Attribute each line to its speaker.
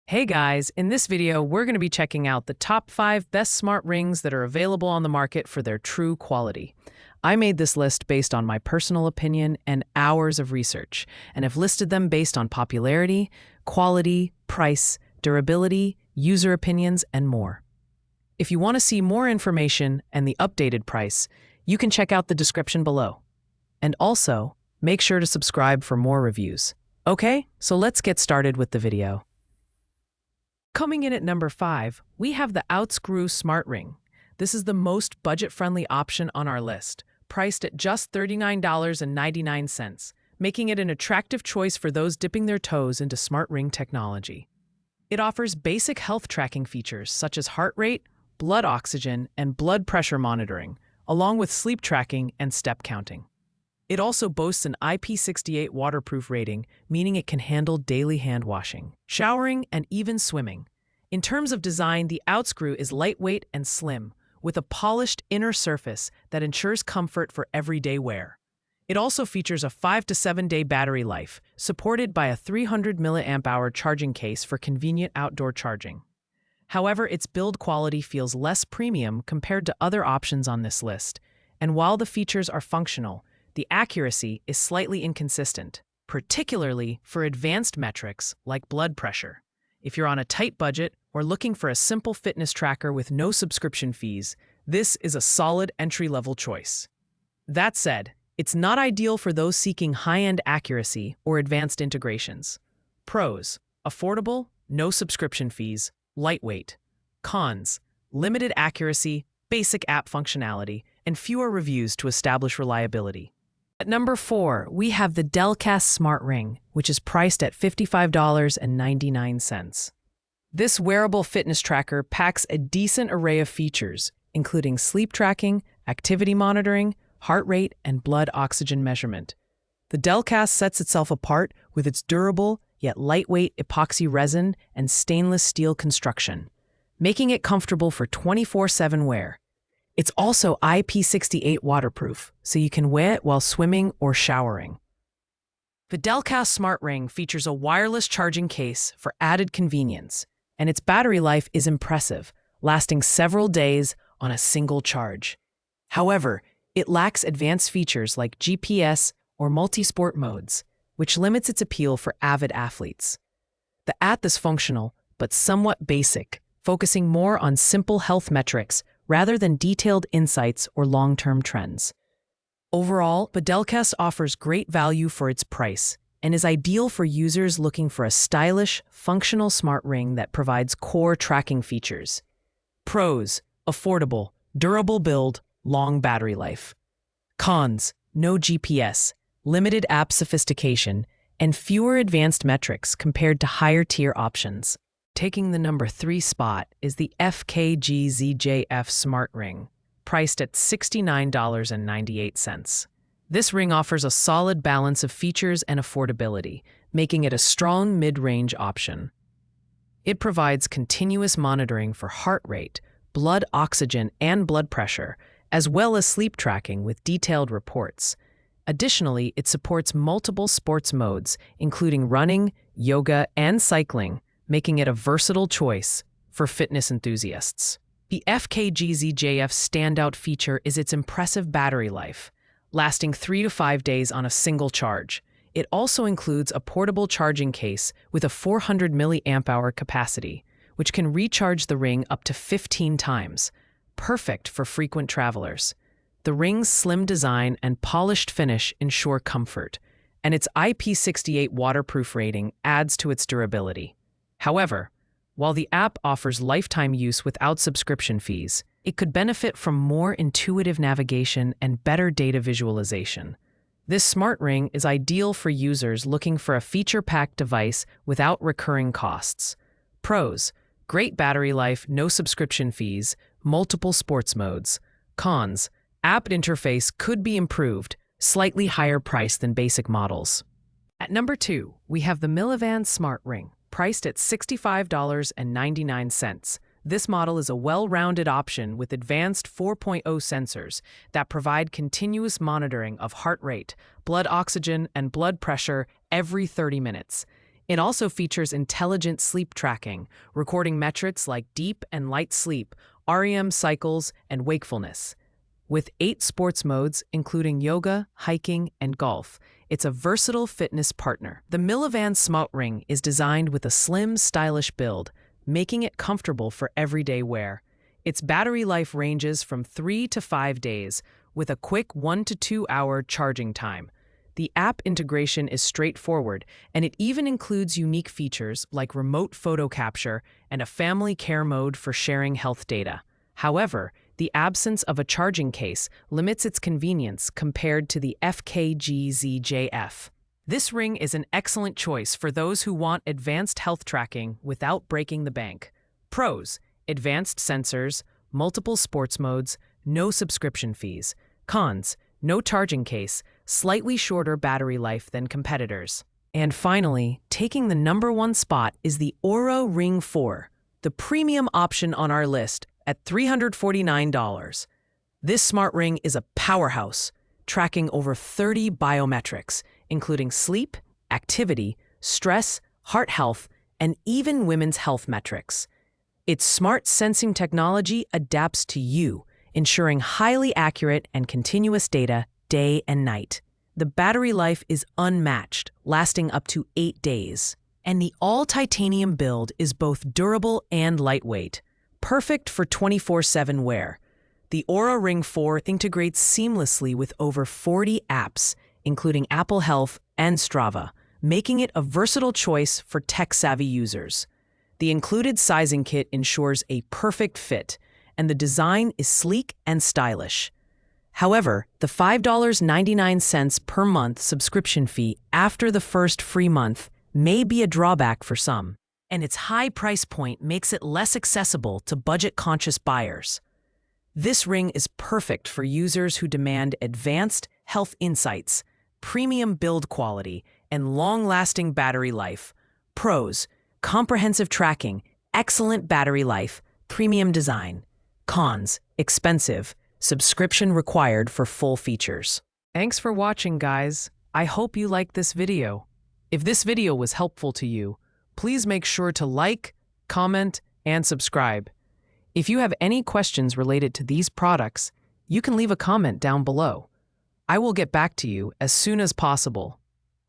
Speaker 1: Hey guys, in this video, we're going to be checking out the top 5 best smart rings that are available on the market for their true quality. I made this list based on my personal opinion and hours of research, and have listed them based on popularity, quality, price, durability, user opinions, and more. If you want to see more information and the updated price, you can check out the description below. And also, make sure to subscribe for more reviews. Okay, so let's get started with the video. Coming in at number 5, we have the Outscrew Smart Ring. This is the most budget-friendly option on our list, priced at just $39.99, making it an attractive choice for those dipping their toes into smart ring technology. It offers basic health tracking features such as heart rate, blood oxygen, and blood pressure monitoring, along with sleep tracking and step counting. It also boasts an IP68 waterproof rating, meaning it can handle daily hand washing, showering, and even swimming. In terms of design, the Outscrew is lightweight and slim, with a polished inner surface that ensures comfort for everyday wear. It also features a 5 to 7 day battery life, supported by a 300 mAh charging case for convenient outdoor charging. However, its build quality feels less premium compared to other options on this list, and while the features are functional, the accuracy is slightly inconsistent, particularly for advanced metrics like blood pressure. If you're on a tight budget or looking for a simple fitness tracker with no subscription fees, this is a solid entry-level choice. That said, it's not ideal for those seeking high-end accuracy or advanced integrations. Pros: affordable, no subscription fees, lightweight. Cons: limited accuracy, basic app functionality, and fewer reviews to establish reliability. At number 4, we have the Delcast Smart Ring, which is priced at $55.99. This wearable fitness tracker packs a decent array of features, including sleep tracking, activity monitoring, heart rate, and blood oxygen measurement. The Delcast sets itself apart with its durable yet lightweight epoxy resin and stainless steel construction, making it comfortable for 24/7 wear. It's also IP68 waterproof, so you can wear it while swimming or showering. The Delcast Smart Ring features a wireless charging case for added convenience, and its battery life is impressive, lasting several days on a single charge. However, it lacks advanced features like GPS or multi-sport modes, which limits its appeal for avid athletes. The app is functional, but somewhat basic, focusing more on simple health metrics rather than detailed insights or long-term trends. Overall, the Delcast offers great value for its price and is ideal for users looking for a stylish, functional smart ring that provides core tracking features. Pros: affordable, durable build, long battery life. Cons: no GPS, limited app sophistication, and fewer advanced metrics compared to higher-tier options. Taking the number 3 spot is the FKG-ZJF Smart Ring, priced at $69.98. This ring offers a solid balance of features and affordability, making it a strong mid-range option. It provides continuous monitoring for heart rate, blood oxygen, and blood pressure, as well as sleep tracking with detailed reports. Additionally, it supports multiple sports modes, including running, yoga, and cycling, making it a versatile choice for fitness enthusiasts. The FKG-ZJF standout feature is its impressive battery life, lasting 3 to 5 days on a single charge. It also includes a portable charging case with a 400 mAh capacity, which can recharge the ring up to 15 times, perfect for frequent travelers. The ring's slim design and polished finish ensure comfort, and its IP68 waterproof rating adds to its durability. However, while the app offers lifetime use without subscription fees, it could benefit from more intuitive navigation and better data visualization. This smart ring is ideal for users looking for a feature-packed device without recurring costs. Pros: great battery life, no subscription fees, multiple sports modes. Cons: app interface could be improved, slightly higher price than basic models. At number 2, we have the Millivan Smart Ring, priced at $65.99. This model is a well-rounded option with advanced 4.0 sensors that provide continuous monitoring of heart rate, blood oxygen, and blood pressure every 30 minutes. It also features intelligent sleep tracking, recording metrics like deep and light sleep, REM cycles, and wakefulness. With 8 sports modes, including yoga, hiking, and golf, it's a versatile fitness partner. The Millivan Smart Ring is designed with a slim, stylish build, making it comfortable for everyday wear. Its battery life ranges from 3 to 5 days, with a quick 1 to 2 hour charging time. The app integration is straightforward, and it even includes unique features like remote photo capture and a family care mode for sharing health data. However, the absence of a charging case limits its convenience compared to the FKG-ZJF. This ring is an excellent choice for those who want advanced health tracking without breaking the bank. Pros: advanced sensors, multiple sports modes, no subscription fees. Cons: no charging case, slightly shorter battery life than competitors. And finally, taking the #1 spot is the Oura Ring 4, the premium option on our list at $349. This smart ring is a powerhouse, tracking over 30 biometrics, including sleep, activity, stress, heart health, and even women's health metrics. Its smart sensing technology adapts to you, ensuring highly accurate and continuous data day and night. The battery life is unmatched, lasting up to 8 days. And the all-titanium build is both durable and lightweight, perfect for 24/7 wear. The Oura Ring 4 integrates seamlessly with over 40 apps, including Apple Health and Strava, making it a versatile choice for tech-savvy users. The included sizing kit ensures a perfect fit, and the design is sleek and stylish. However, the $5.99 per month subscription fee after the first free month may be a drawback for some, and its high price point makes it less accessible to budget-conscious buyers. This ring is perfect for users who demand advanced health insights, premium build quality, and long-lasting battery life. Pros: comprehensive tracking, excellent battery life, premium design. Cons: expensive, subscription required for full features. Thanks for watching, guys. I hope you liked this video. If this video was helpful to you, please make sure to like, comment, and subscribe. If you have any questions related to these products, you can leave a comment down below. I will get back to you as soon as possible.